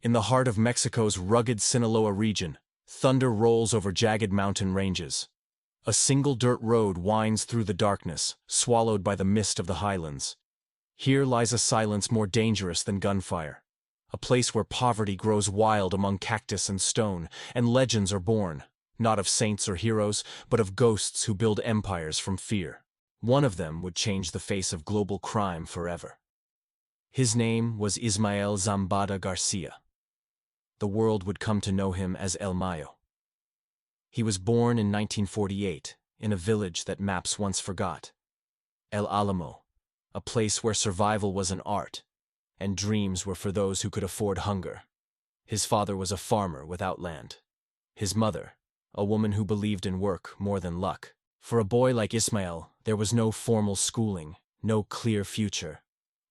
In the heart of Mexico's rugged Sinaloa region, thunder rolls over jagged mountain ranges. A single dirt road winds through the darkness, swallowed by the mist of the highlands. Here lies a silence more dangerous than gunfire. A place where poverty grows wild among cactus and stone, and legends are born, not of saints or heroes, but of ghosts who build empires from fear. One of them would change the face of global crime forever. His name was Ismael Zambada Garcia. The world would come to know him as El Mayo. He was born in 1948, in a village that maps once forgot. El Alamo, a place where survival was an art, and dreams were for those who could afford hunger. His father was a farmer without land. His mother, a woman who believed in work more than luck. For a boy like Ismael, there was no formal schooling, no clear future.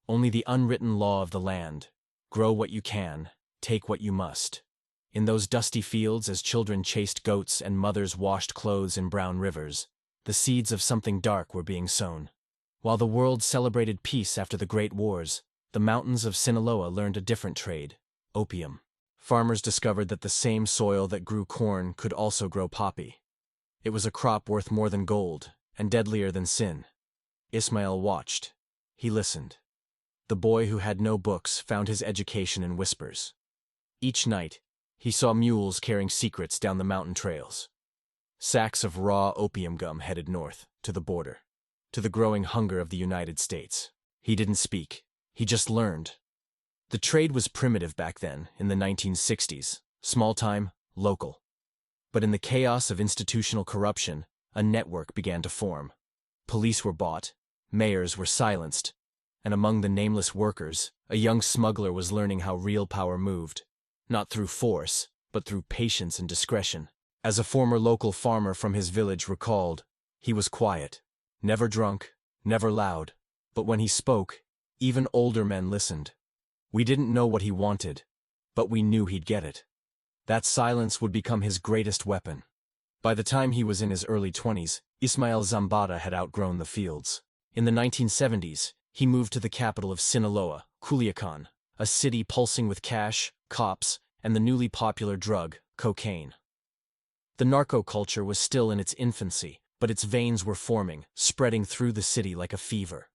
Only the unwritten law of the land: grow what you can, take what you must. In those dusty fields, as children chased goats and mothers washed clothes in brown rivers, the seeds of something dark were being sown. While the world celebrated peace after the Great Wars, the mountains of Sinaloa learned a different trade: opium. Farmers discovered that the same soil that grew corn could also grow poppy. It was a crop worth more than gold, and deadlier than sin. Ismael watched. He listened. The boy who had no books found his education in whispers. Each night, he saw mules carrying secrets down the mountain trails. Sacks of raw opium gum headed north, to the border, to the growing hunger of the United States. He didn't speak. He just learned. The trade was primitive back then, in the 1960s, small-time, local. But in the chaos of institutional corruption, a network began to form. Police were bought, mayors were silenced, and among the nameless workers, a young smuggler was learning how real power moved. Not through force, but through patience and discretion. As a former local farmer from his village recalled, he was quiet, never drunk, never loud, but when he spoke, even older men listened. We didn't know what he wanted, but we knew he'd get it. That silence would become his greatest weapon. By the time he was in his early 20s, Ismael Zambada had outgrown the fields. In the 1970s, he moved to the capital of Sinaloa, Culiacan, a city pulsing with cash, cops, and the newly popular drug, cocaine. The narco culture was still in its infancy, but its veins were forming, spreading through the city like a fever.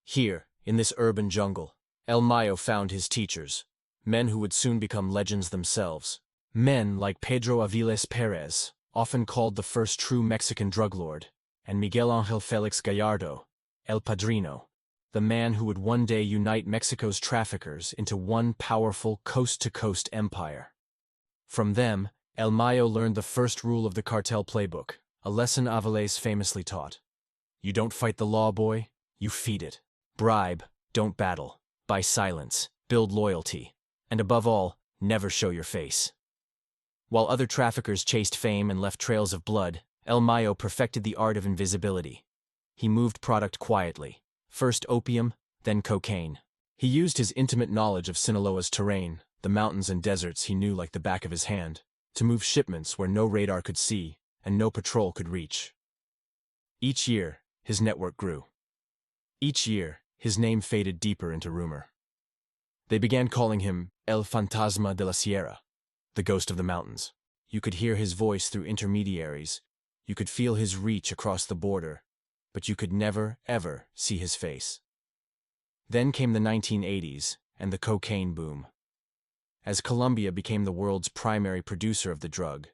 Here, in this urban jungle, El Mayo found his teachers, men who would soon become legends themselves. Men like Pedro Aviles Perez, often called the first true Mexican drug lord, and Miguel Angel Felix Gallardo, El Padrino, the man who would one day unite Mexico's traffickers into one powerful coast-to-coast empire. From them, El Mayo learned the first rule of the cartel playbook, a lesson Aviles famously taught. You don't fight the law, boy, you feed it. Bribe, don't battle. Buy silence, build loyalty, and above all, never show your face. While other traffickers chased fame and left trails of blood, El Mayo perfected the art of invisibility. He moved product quietly. First opium, then cocaine. He used his intimate knowledge of Sinaloa's terrain, the mountains and deserts he knew like the back of his hand, to move shipments where no radar could see and no patrol could reach. Each year, his network grew. Each year, his name faded deeper into rumor. They began calling him El Fantasma de la Sierra, the ghost of the mountains. You could hear his voice through intermediaries, you could feel his reach across the border, but you could never, ever see his face. Then came the 1980s and the cocaine boom. As Colombia became the world's primary producer of the drug,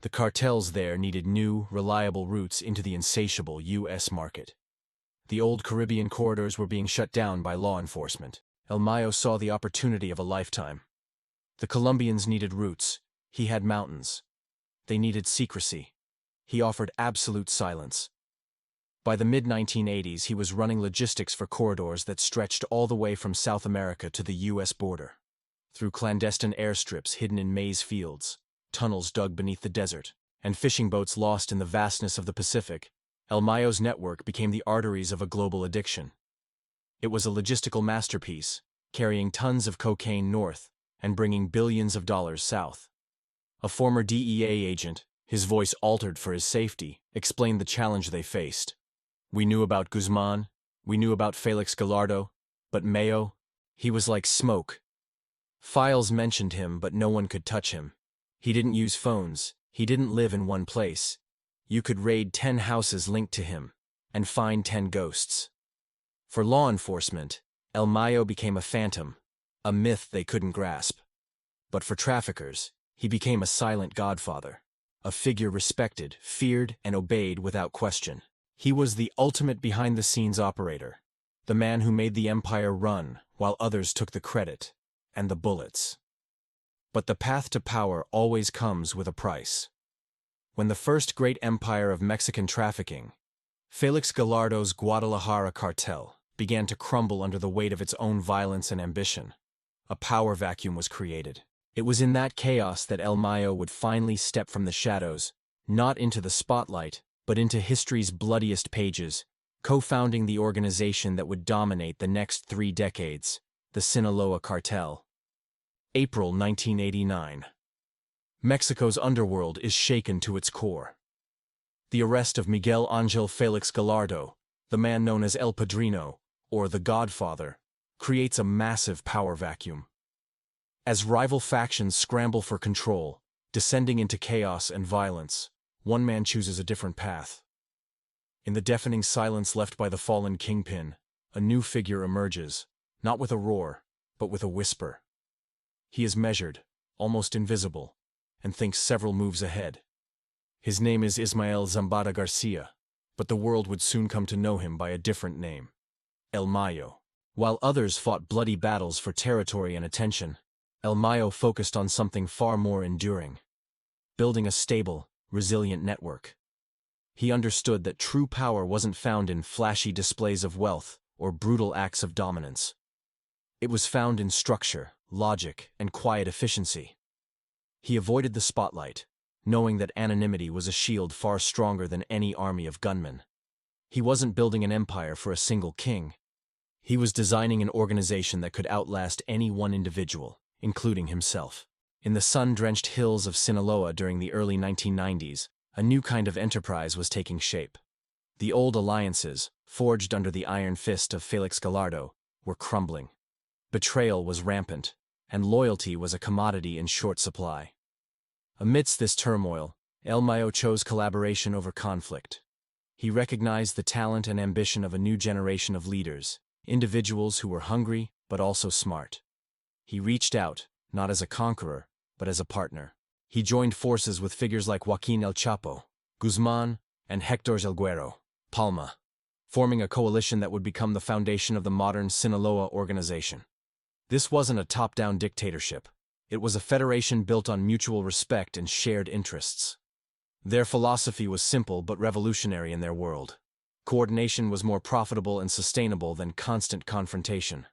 the cartels there needed new, reliable routes into the insatiable U.S. market. The old Caribbean corridors were being shut down by law enforcement. El Mayo saw the opportunity of a lifetime. The Colombians needed routes. He had mountains. They needed secrecy. He offered absolute silence. By the mid-1980s, he was running logistics for corridors that stretched all the way from South America to the U.S. border. Through clandestine airstrips hidden in maize fields, tunnels dug beneath the desert, and fishing boats lost in the vastness of the Pacific, El Mayo's network became the arteries of a global addiction. It was a logistical masterpiece, carrying tons of cocaine north and bringing billions of dollars south. A former DEA agent, his voice altered for his safety, explained the challenge they faced. We knew about Guzman, we knew about Felix Gallardo, but Mayo, he was like smoke. Files mentioned him, but no one could touch him. He didn't use phones. He didn't live in one place. You could raid 10 houses linked to him and find 10 ghosts. For law enforcement, El Mayo became a phantom, a myth they couldn't grasp. But for traffickers, he became a silent godfather, a figure respected, feared, and obeyed without question. He was the ultimate behind-the-scenes operator, the man who made the empire run while others took the credit and the bullets. But the path to power always comes with a price. When the first great empire of Mexican trafficking, Felix Gallardo's Guadalajara cartel, began to crumble under the weight of its own violence and ambition, a power vacuum was created. It was in that chaos that El Mayo would finally step from the shadows, not into the spotlight, but into history's bloodiest pages, co-founding the organization that would dominate the next 3 decades, the Sinaloa cartel. April 1989. Mexico's underworld is shaken to its core. The arrest of Miguel Ángel Felix Gallardo, the man known as El Padrino, or the Godfather, creates a massive power vacuum. As rival factions scramble for control, descending into chaos and violence, one man chooses a different path. In the deafening silence left by the fallen kingpin, a new figure emerges, not with a roar, but with a whisper. He is measured, almost invisible, and thinks several moves ahead. His name is Ismael Zambada Garcia, but the world would soon come to know him by a different name, El Mayo. While others fought bloody battles for territory and attention, El Mayo focused on something far more enduring: building a stable, resilient network. He understood that true power wasn't found in flashy displays of wealth or brutal acts of dominance. It was found in structure, logic, and quiet efficiency. He avoided the spotlight, knowing that anonymity was a shield far stronger than any army of gunmen. He wasn't building an empire for a single king. He was designing an organization that could outlast any one individual, including himself. In the sun-drenched hills of Sinaloa during the early 1990s, a new kind of enterprise was taking shape. The old alliances, forged under the iron fist of Felix Gallardo, were crumbling. Betrayal was rampant, and loyalty was a commodity in short supply. Amidst this turmoil, El Mayo chose collaboration over conflict. He recognized the talent and ambition of a new generation of leaders, individuals who were hungry but also smart. He reached out, not as a conqueror, but as a partner. He joined forces with figures like Joaquin El Chapo, Guzman, and Héctor El Güero Palma, forming a coalition that would become the foundation of the modern Sinaloa organization. This wasn't a top-down dictatorship. It was a federation built on mutual respect and shared interests. Their philosophy was simple but revolutionary in their world. Coordination was more profitable and sustainable than constant confrontation.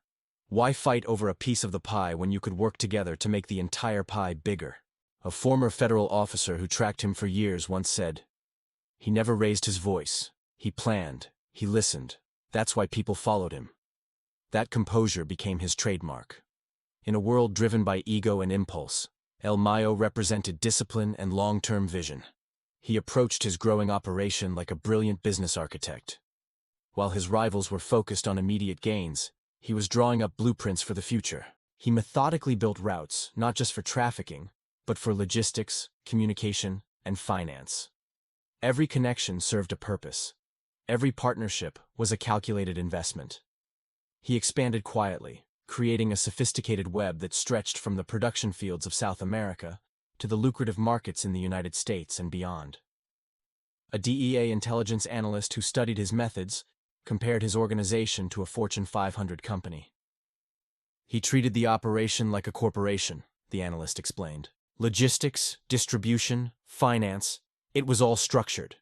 Why fight over a piece of the pie when you could work together to make the entire pie bigger? A former federal officer who tracked him for years once said, "He never raised his voice. He planned. He listened. That's why people followed him." That composure became his trademark. In a world driven by ego and impulse, El Mayo represented discipline and long-term vision. He approached his growing operation like a brilliant business architect. While his rivals were focused on immediate gains, he was drawing up blueprints for the future. He methodically built routes, not just for trafficking, but for logistics, communication, and finance. Every connection served a purpose. Every partnership was a calculated investment. He expanded quietly, creating a sophisticated web that stretched from the production fields of South America to the lucrative markets in the United States and beyond. A DEA intelligence analyst who studied his methods compared his organization to a Fortune 500 company. He treated the operation like a corporation, the analyst explained. Logistics, distribution, finance, it was all structured.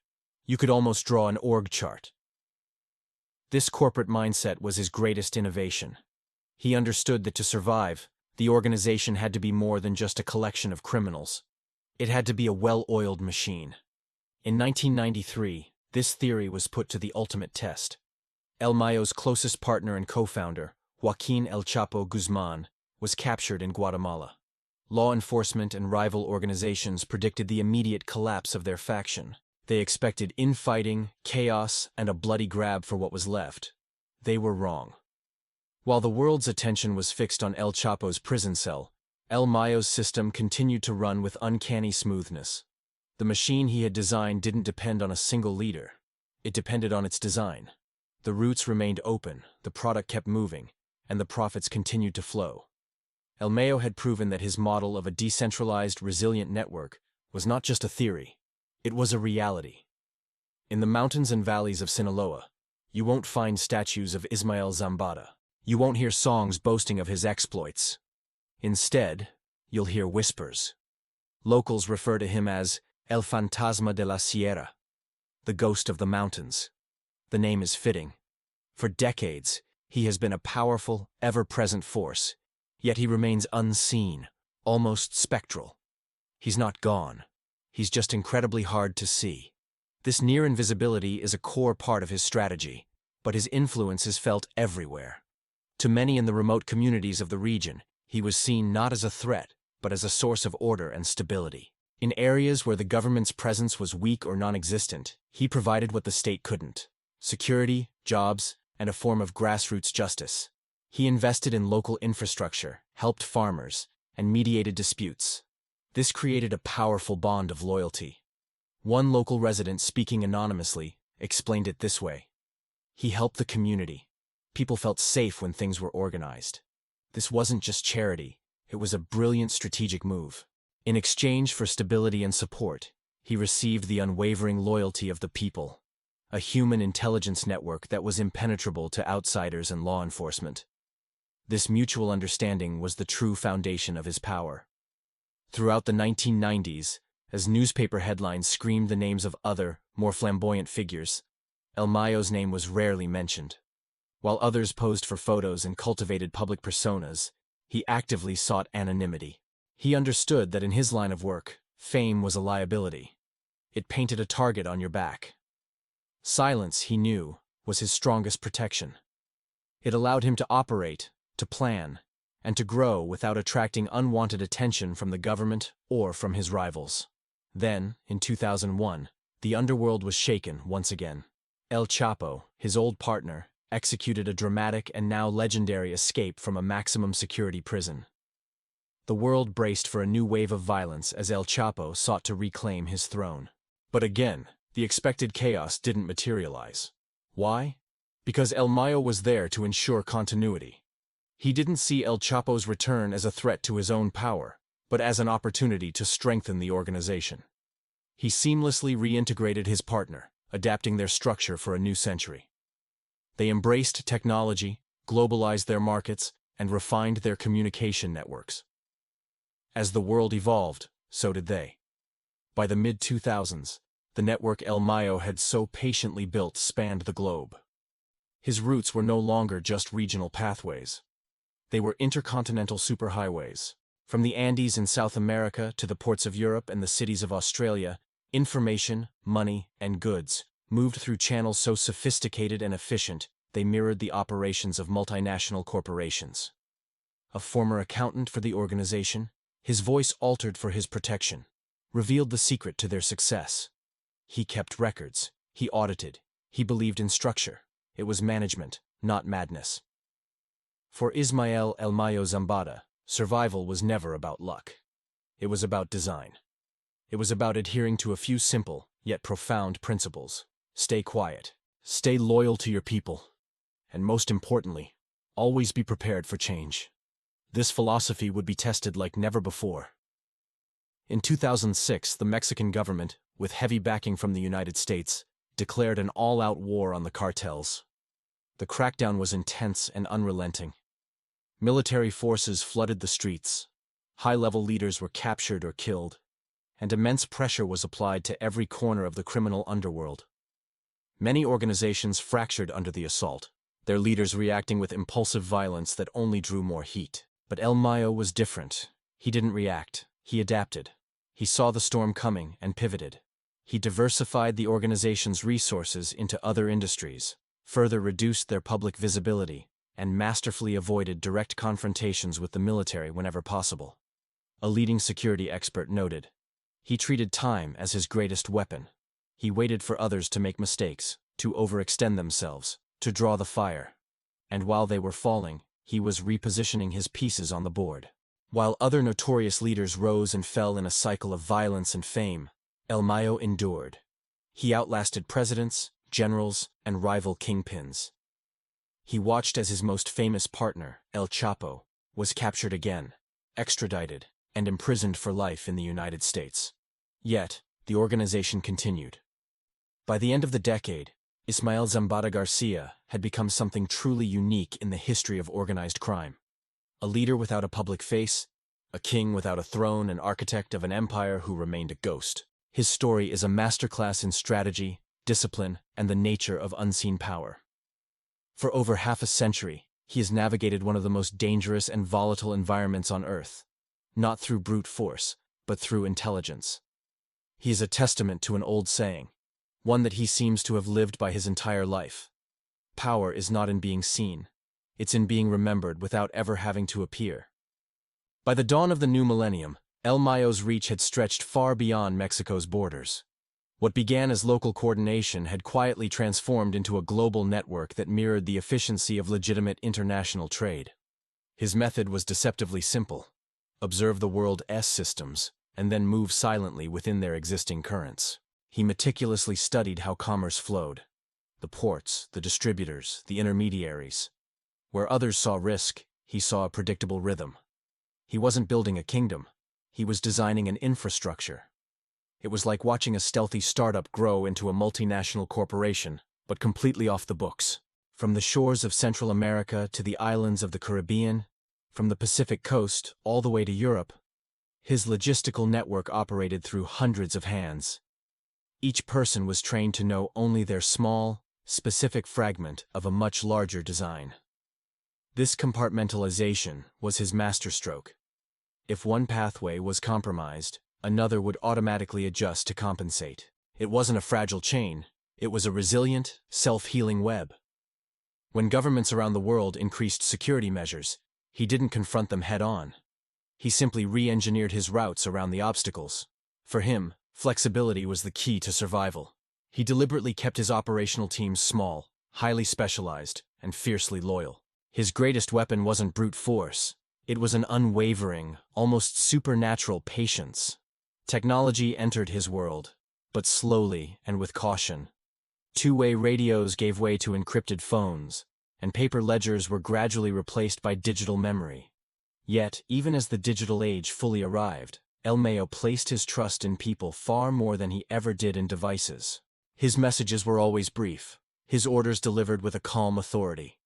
You could almost draw an org chart. This corporate mindset was his greatest innovation. He understood that to survive, the organization had to be more than just a collection of criminals. It had to be a well-oiled machine. In 1993, this theory was put to the ultimate test. El Mayo's closest partner and co-founder, Joaquin El Chapo Guzman, was captured in Guatemala. Law enforcement and rival organizations predicted the immediate collapse of their faction. They expected infighting, chaos, and a bloody grab for what was left. They were wrong. While the world's attention was fixed on El Chapo's prison cell, El Mayo's system continued to run with uncanny smoothness. The machine he had designed didn't depend on a single leader. It depended on its design. The routes remained open, the product kept moving, and the profits continued to flow. El Mayo had proven that his model of a decentralized, resilient network was not just a theory, it was a reality. In the mountains and valleys of Sinaloa, you won't find statues of Ismael Zambada. You won't hear songs boasting of his exploits. Instead, you'll hear whispers. Locals refer to him as El Fantasma de la Sierra, the ghost of the mountains. The name is fitting. For decades, he has been a powerful, ever-present force, yet he remains unseen, almost spectral. He's not gone. He's just incredibly hard to see. This near invisibility is a core part of his strategy, but his influence is felt everywhere. To many in the remote communities of the region, he was seen not as a threat, but as a source of order and stability. In areas where the government's presence was weak or non-existent, he provided what the state couldn't: security, jobs, and a form of grassroots justice. He invested in local infrastructure, helped farmers, and mediated disputes. This created a powerful bond of loyalty. One local resident, speaking anonymously, explained it this way: "He helped the community. People felt safe when things were organized. This wasn't just charity, it was a brilliant strategic move. In exchange for stability and support, he received the unwavering loyalty of the people, a human intelligence network that was impenetrable to outsiders and law enforcement. This mutual understanding was the true foundation of his power." Throughout the 1990s, as newspaper headlines screamed the names of other, more flamboyant figures, El Mayo's name was rarely mentioned. While others posed for photos and cultivated public personas, he actively sought anonymity. He understood that in his line of work, fame was a liability. It painted a target on your back. Silence, he knew, was his strongest protection. It allowed him to operate, to plan, and to grow without attracting unwanted attention from the government or from his rivals. Then, in 2001, the underworld was shaken once again. El Chapo, his old partner, executed a dramatic and now legendary escape from a maximum security prison. The world braced for a new wave of violence as El Chapo sought to reclaim his throne. But again, the expected chaos didn't materialize. Why? Because El Mayo was there to ensure continuity. He didn't see El Chapo's return as a threat to his own power, but as an opportunity to strengthen the organization. He seamlessly reintegrated his partner, adapting their structure for a new century. They embraced technology, globalized their markets, and refined their communication networks. As the world evolved, so did they. By the mid-2000s, the network El Mayo had so patiently built spanned the globe. His routes were no longer just regional pathways. They were intercontinental superhighways. From the Andes in South America to the ports of Europe and the cities of Australia, information, money, and goods moved through channels so sophisticated and efficient they mirrored the operations of multinational corporations. A former accountant for the organization, his voice altered for his protection, revealed the secret to their success. He kept records, he audited, he believed in structure. It was management, not madness. For Ismael El Mayo Zambada, survival was never about luck. It was about design. It was about adhering to a few simple, yet profound principles. Stay quiet. Stay loyal to your people. And most importantly, always be prepared for change. This philosophy would be tested like never before. In 2006, the Mexican government, with heavy backing from the United States, declared an all-out war on the cartels. The crackdown was intense and unrelenting. Military forces flooded the streets. High-level leaders were captured or killed, and immense pressure was applied to every corner of the criminal underworld. Many organizations fractured under the assault, their leaders reacting with impulsive violence that only drew more heat. But El Mayo was different. He didn't react. He adapted. He saw the storm coming and pivoted. He diversified the organization's resources into other industries, further reduced their public visibility, and masterfully avoided direct confrontations with the military whenever possible. A leading security expert noted, "He treated time as his greatest weapon. He waited for others to make mistakes, to overextend themselves, to draw the fire. And while they were falling, he was repositioning his pieces on the board." While other notorious leaders rose and fell in a cycle of violence and fame, El Mayo endured. He outlasted presidents, generals, and rival kingpins. He watched as his most famous partner, El Chapo, was captured again, extradited, and imprisoned for life in the United States. Yet, the organization continued. By the end of the decade, Ismael Zambada Garcia had become something truly unique in the history of organized crime. A leader without a public face, a king without a throne, an architect of an empire who remained a ghost. His story is a masterclass in strategy, discipline, and the nature of unseen power. For over half a century, he has navigated one of the most dangerous and volatile environments on Earth, not through brute force, but through intelligence. He is a testament to an old saying, one that he seems to have lived by his entire life. Power is not in being seen, it's in being remembered without ever having to appear. By the dawn of the new millennium, El Mayo's reach had stretched far beyond Mexico's borders. What began as local coordination had quietly transformed into a global network that mirrored the efficiency of legitimate international trade. His method was deceptively simple: observe the world's systems, and then move silently within their existing currents. He meticulously studied how commerce flowed: the ports, the distributors, the intermediaries. Where others saw risk, he saw a predictable rhythm. He wasn't building a kingdom, he was designing an infrastructure. It was like watching a stealthy startup grow into a multinational corporation, but completely off the books. From the shores of Central America to the islands of the Caribbean, from the Pacific coast all the way to Europe, his logistical network operated through hundreds of hands. Each person was trained to know only their small, specific fragment of a much larger design. This compartmentalization was his masterstroke. If one pathway was compromised, another would automatically adjust to compensate. It wasn't a fragile chain, it was a resilient, self-healing web. When governments around the world increased security measures, he didn't confront them head-on. He simply re-engineered his routes around the obstacles. For him, flexibility was the key to survival. He deliberately kept his operational teams small, highly specialized, and fiercely loyal. His greatest weapon wasn't brute force. It was an unwavering, almost supernatural patience. Technology entered his world, but slowly and with caution. Two-way radios gave way to encrypted phones, and paper ledgers were gradually replaced by digital memory. Yet, even as the digital age fully arrived, El Mayo placed his trust in people far more than he ever did in devices. His messages were always brief, his orders delivered with a calm authority.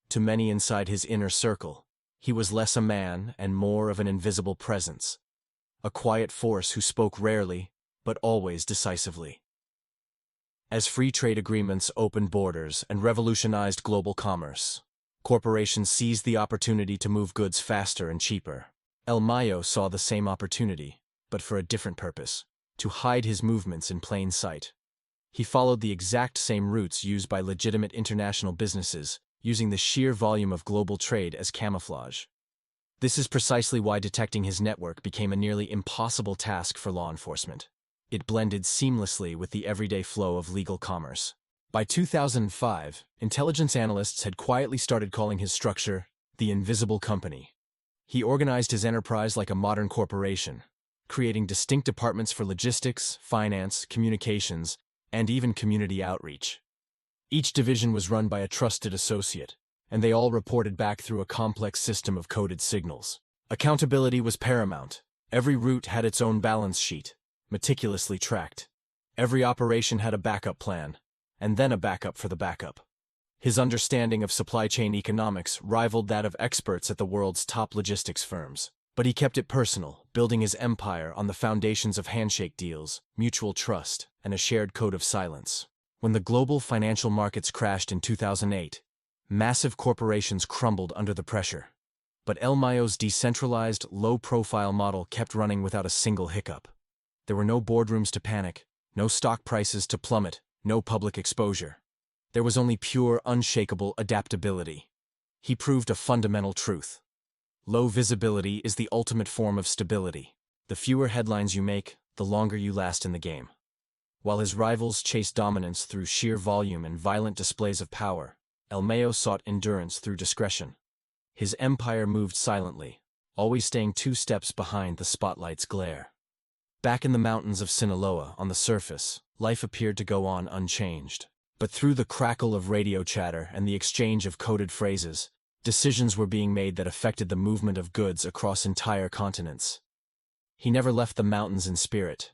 To many inside his inner circle, he was less a man and more of an invisible presence, a quiet force who spoke rarely, but always decisively. As free trade agreements opened borders and revolutionized global commerce, corporations seized the opportunity to move goods faster and cheaper. El Mayo saw the same opportunity, but for a different purpose: to hide his movements in plain sight. He followed the exact same routes used by legitimate international businesses, using the sheer volume of global trade as camouflage. This is precisely why detecting his network became a nearly impossible task for law enforcement. It blended seamlessly with the everyday flow of legal commerce. By 2005, intelligence analysts had quietly started calling his structure the Invisible Company. He organized his enterprise like a modern corporation, creating distinct departments for logistics, finance, communications, and even community outreach. Each division was run by a trusted associate, and they all reported back through a complex system of coded signals. Accountability was paramount. Every route had its own balance sheet, meticulously tracked. Every operation had a backup plan, and then a backup for the backup. His understanding of supply chain economics rivaled that of experts at the world's top logistics firms. But he kept it personal, building his empire on the foundations of handshake deals, mutual trust, and a shared code of silence. When the global financial markets crashed in 2008, massive corporations crumbled under the pressure. But El Mayo's decentralized, low-profile model kept running without a single hiccup. There were no boardrooms to panic, no stock prices to plummet, no public exposure. There was only pure, unshakable adaptability. He proved a fundamental truth. Low visibility is the ultimate form of stability. The fewer headlines you make, the longer you last in the game. While his rivals chased dominance through sheer volume and violent displays of power, El Mayo sought endurance through discretion. His empire moved silently, always staying 2 steps behind the spotlight's glare. Back in the mountains of Sinaloa, on the surface, life appeared to go on unchanged. But through the crackle of radio chatter and the exchange of coded phrases, decisions were being made that affected the movement of goods across entire continents. He never left the mountains in spirit.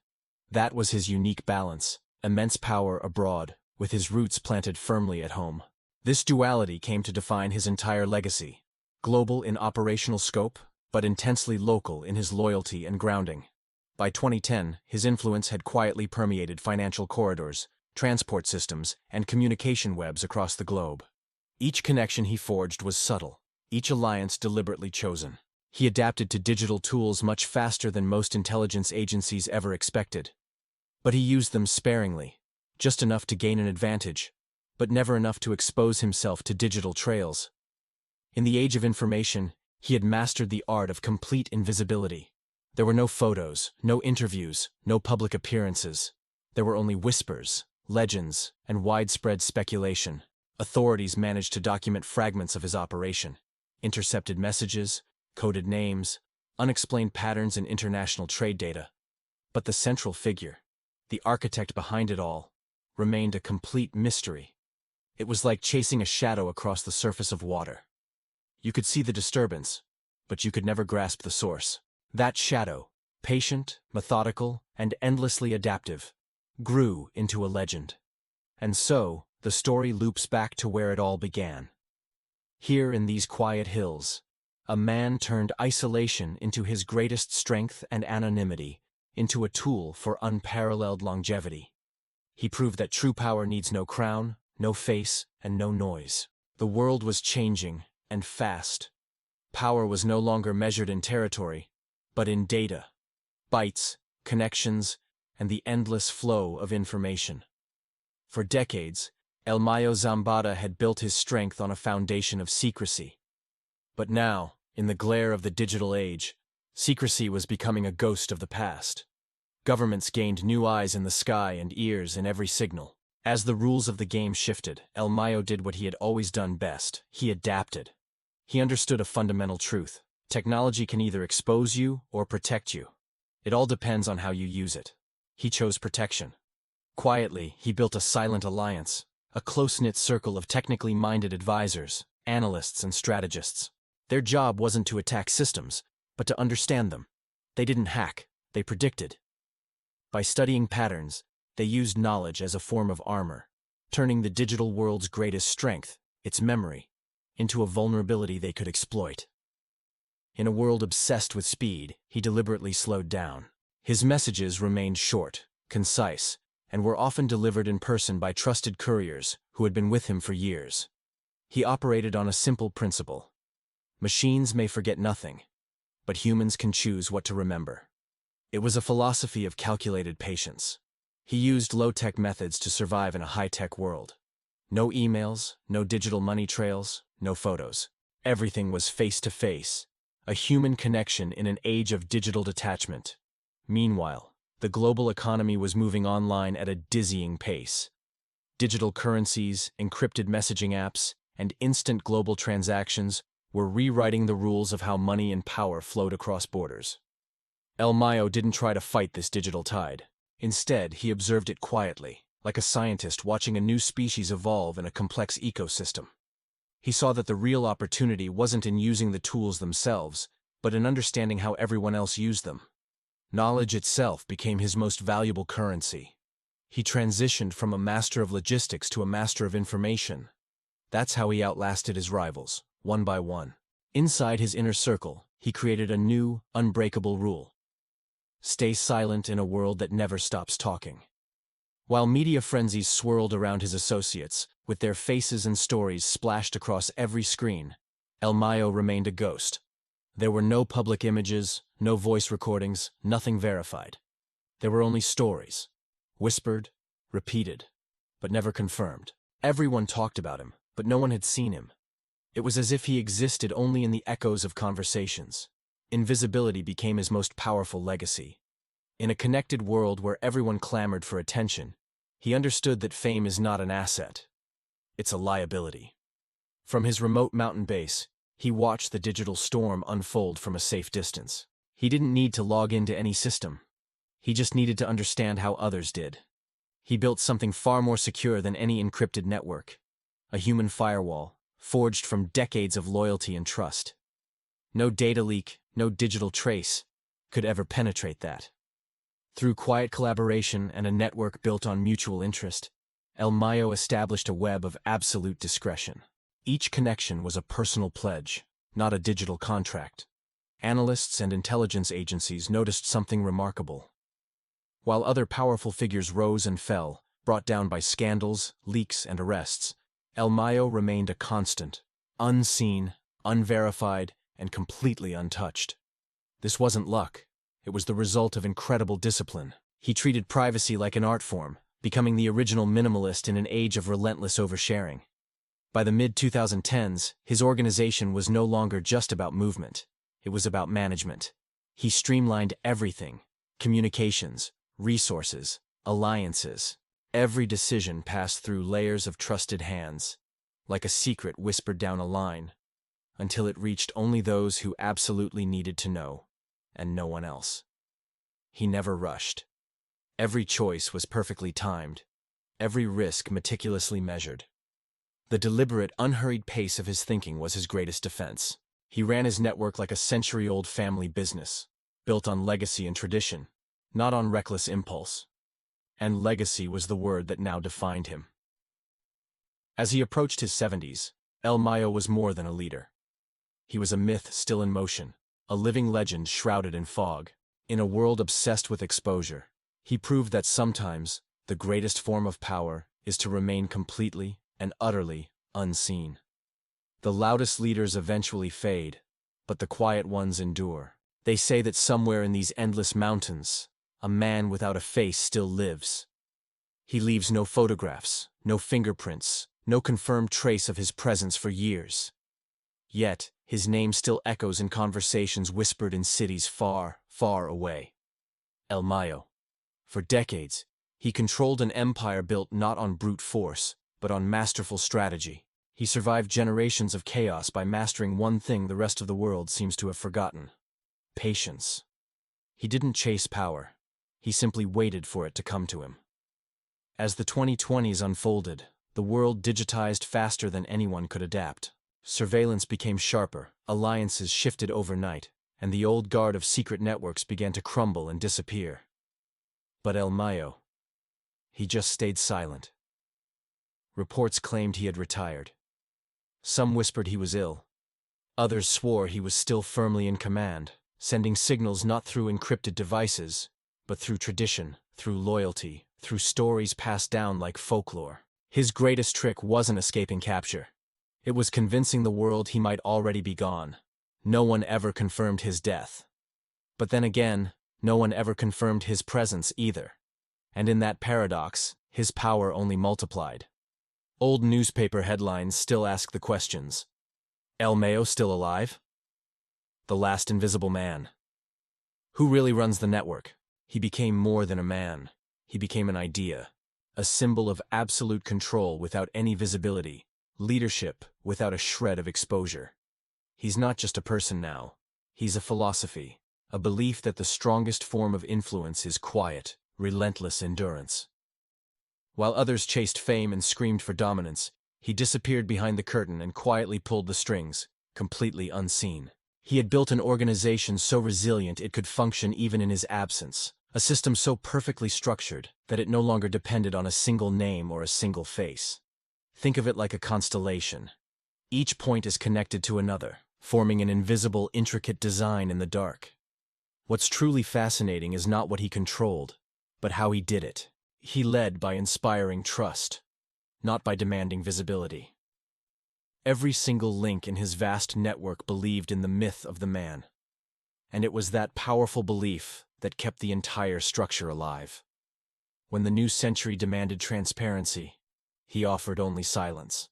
That was his unique balance, immense power abroad, with his roots planted firmly at home. This duality came to define his entire legacy, global in operational scope, but intensely local in his loyalty and grounding. By 2010, his influence had quietly permeated financial corridors, transport systems, and communication webs across the globe. Each connection he forged was subtle, each alliance deliberately chosen. He adapted to digital tools much faster than most intelligence agencies ever expected. But he used them sparingly, just enough to gain an advantage, but never enough to expose himself to digital trails. In the age of information, he had mastered the art of complete invisibility. There were no photos, no interviews, no public appearances. There were only whispers, legends, and widespread speculation. Authorities managed to document fragments of his operation, intercepted messages, coded names, unexplained patterns in international trade data. But the central figure, the architect behind it all, remained a complete mystery. It was like chasing a shadow across the surface of water. You could see the disturbance, but you could never grasp the source. That shadow, patient, methodical, and endlessly adaptive, grew into a legend. And so, the story loops back to where it all began. Here in these quiet hills, a man turned isolation into his greatest strength and anonymity, into a tool for unparalleled longevity. He proved that true power needs no crown, no face, and no noise. The world was changing, and fast. Power was no longer measured in territory, but in data, bytes, connections, and the endless flow of information. For decades, El Mayo Zambada had built his strength on a foundation of secrecy. But now, in the glare of the digital age, secrecy was becoming a ghost of the past. Governments gained new eyes in the sky and ears in every signal. As the rules of the game shifted, El Mayo did what he had always done best. He adapted. He understood a fundamental truth. Technology can either expose you or protect you. It all depends on how you use it. He chose protection. Quietly, he built a silent alliance, a close-knit circle of technically minded advisors, analysts, and strategists. Their job wasn't to attack systems, but to understand them. They didn't hack, they predicted. By studying patterns, they used knowledge as a form of armor, turning the digital world's greatest strength, its memory, into a vulnerability they could exploit. In a world obsessed with speed, he deliberately slowed down. His messages remained short, concise, and were often delivered in person by trusted couriers who had been with him for years. He operated on a simple principle. Machines may forget nothing, but humans can choose what to remember. It was a philosophy of calculated patience. He used low-tech methods to survive in a high-tech world. No emails, no digital money trails, no photos. Everything was face-to-face, a human connection in an age of digital detachment. Meanwhile, the global economy was moving online at a dizzying pace. Digital currencies, encrypted messaging apps, and instant global transactions were rewriting the rules of how money and power flowed across borders. El Mayo didn't try to fight this digital tide. Instead, he observed it quietly, like a scientist watching a new species evolve in a complex ecosystem. He saw that the real opportunity wasn't in using the tools themselves, but in understanding how everyone else used them. Knowledge itself became his most valuable currency. He transitioned from a master of logistics to a master of information. That's how he outlasted his rivals, one by one. Inside his inner circle, he created a new, unbreakable rule. Stay silent in a world that never stops talking. While media frenzies swirled around his associates, with their faces and stories splashed across every screen, El Mayo remained a ghost. There were no public images, no voice recordings, nothing verified. There were only stories, whispered, repeated, but never confirmed. Everyone talked about him, but no one had seen him. It was as if he existed only in the echoes of conversations. Invisibility became his most powerful legacy. In a connected world where everyone clamored for attention, he understood that fame is not an asset. It's a liability. From his remote mountain base, He watched the digital storm unfold from a safe distance. He didn't need to log into any system. He just needed to understand how others did. He built something far more secure than any encrypted network. A human firewall, forged from decades of loyalty and trust. No data leak, no digital trace, could ever penetrate that. Through quiet collaboration and a network built on mutual interest, El Mayo established a web of absolute discretion. Each connection was a personal pledge, not a digital contract. Analysts and intelligence agencies noticed something remarkable. While other powerful figures rose and fell, brought down by scandals, leaks, and arrests, El Mayo remained a constant, unseen, unverified, and completely untouched. This wasn't luck. It was the result of incredible discipline. He treated privacy like an art form, becoming the original minimalist in an age of relentless oversharing. By the mid-2010s, his organization was no longer just about movement. It was about management. He streamlined everything: communications, resources, alliances. Every decision passed through layers of trusted hands, like a secret whispered down a line, until it reached only those who absolutely needed to know, and no one else. He never rushed. Every choice was perfectly timed, every risk meticulously measured. The deliberate, unhurried pace of his thinking was his greatest defense. He ran his network like a century-old family business, built on legacy and tradition, not on reckless impulse. And legacy was the word that now defined him. As he approached his 70s, El Mayo was more than a leader. He was a myth still in motion, a living legend shrouded in fog. In a world obsessed with exposure, he proved that sometimes the greatest form of power is to remain completely and utterly unseen. The loudest leaders eventually fade, but the quiet ones endure. They say that somewhere in these endless mountains, a man without a face still lives. He leaves no photographs, no fingerprints, no confirmed trace of his presence for years. Yet, his name still echoes in conversations whispered in cities far, far away. El Mayo. For decades, he controlled an empire built not on brute force, but on masterful strategy. He survived generations of chaos by mastering one thing the rest of the world seems to have forgotten: patience. He didn't chase power. He simply waited for it to come to him. As the 2020s unfolded, the world digitized faster than anyone could adapt. Surveillance became sharper, alliances shifted overnight, and the old guard of secret networks began to crumble and disappear. But El Mayo, he just stayed silent. Reports claimed he had retired. Some whispered he was ill. Others swore he was still firmly in command, sending signals not through encrypted devices, but through tradition, through loyalty, through stories passed down like folklore. His greatest trick wasn't escaping capture. It was convincing the world he might already be gone. No one ever confirmed his death. But then again, no one ever confirmed his presence either. And in that paradox, his power only multiplied. Old newspaper headlines still ask the questions. El Mayo still alive? The last invisible man. Who really runs the network? He became more than a man. He became an idea. A symbol of absolute control without any visibility. Leadership without a shred of exposure. He's not just a person now. He's a philosophy, a belief that the strongest form of influence is quiet, relentless endurance. While others chased fame and screamed for dominance, he disappeared behind the curtain and quietly pulled the strings, completely unseen. He had built an organization so resilient it could function even in his absence, a system so perfectly structured that it no longer depended on a single name or a single face. Think of it like a constellation. Each point is connected to another, forming an invisible, intricate design in the dark. What's truly fascinating is not what he controlled, but how he did it. He led by inspiring trust, not by demanding visibility. Every single link in his vast network believed in the myth of the man. And it was that powerful belief that kept the entire structure alive. When the new century demanded transparency, he offered only silence.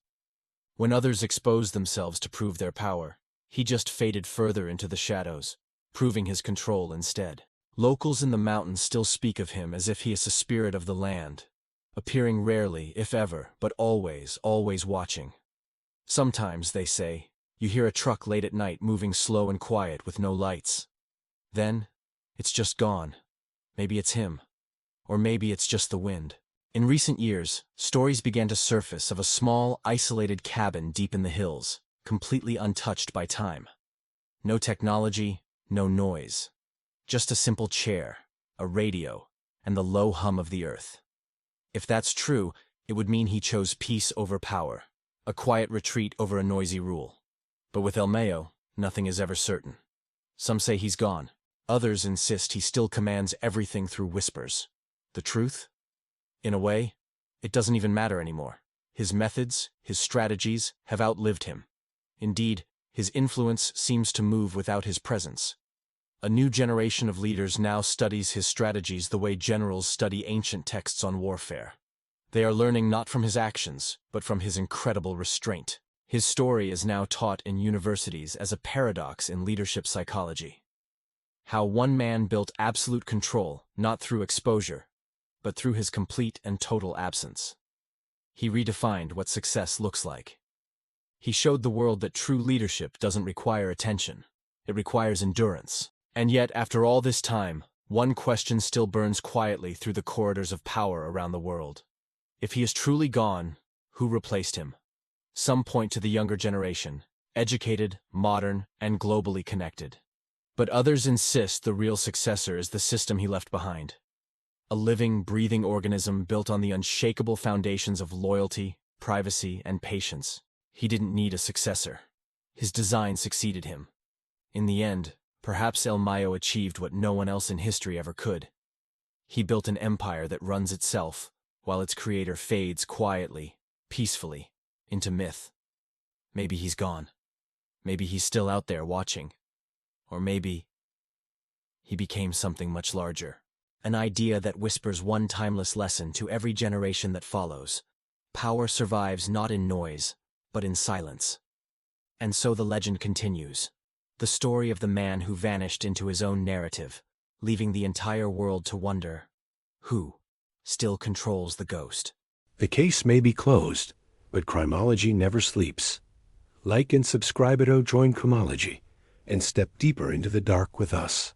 When others exposed themselves to prove their power, he just faded further into the shadows, proving his control instead. Locals in the mountains still speak of him as if he is a spirit of the land, appearing rarely, if ever, but always, always watching. Sometimes, they say, You hear a truck late at night moving slow and quiet with no lights. Then, it's just gone. Maybe it's him. Or maybe it's just the wind. In recent years, stories began to surface of a small, isolated cabin deep in the hills, completely untouched by time. No technology, no noise. Just a simple chair, a radio, and the low hum of the earth. If that's true, it would mean he chose peace over power, a quiet retreat over a noisy rule. But with El Mayo, nothing is ever certain. Some say he's gone. Others insist he still commands everything through whispers. The truth? In a way, it doesn't even matter anymore. His methods, his strategies, have outlived him. Indeed, his influence seems to move without his presence. A new generation of leaders now studies his strategies the way generals study ancient texts on warfare. They are learning not from his actions, but from his incredible restraint. His story is now taught in universities as a paradox in leadership psychology. How one man built absolute control, not through exposure, but through his complete and total absence. He redefined what success looks like. He showed the world that true leadership doesn't require attention. It requires endurance. And yet, after all this time, one question still burns quietly through the corridors of power around the world. If he is truly gone, who replaced him? Some point to the younger generation, educated, modern, and globally connected. But others insist the real successor is the system he left behind. A living, breathing organism built on the unshakable foundations of loyalty, privacy, and patience. He didn't need a successor. His design succeeded him. In the end, perhaps El Mayo achieved what no one else in history ever could. He built an empire that runs itself, while its creator fades quietly, peacefully, into myth. Maybe he's gone. Maybe he's still out there watching. Or maybe he became something much larger. An idea that whispers one timeless lesson to every generation that follows. Power survives not in noise, but in silence. And so the legend continues. The story of the man who vanished into his own narrative, leaving the entire world to wonder, who still controls the ghost? The case may be closed, but criminology never sleeps. Like and subscribe at Join Criminology, and step deeper into the dark with us.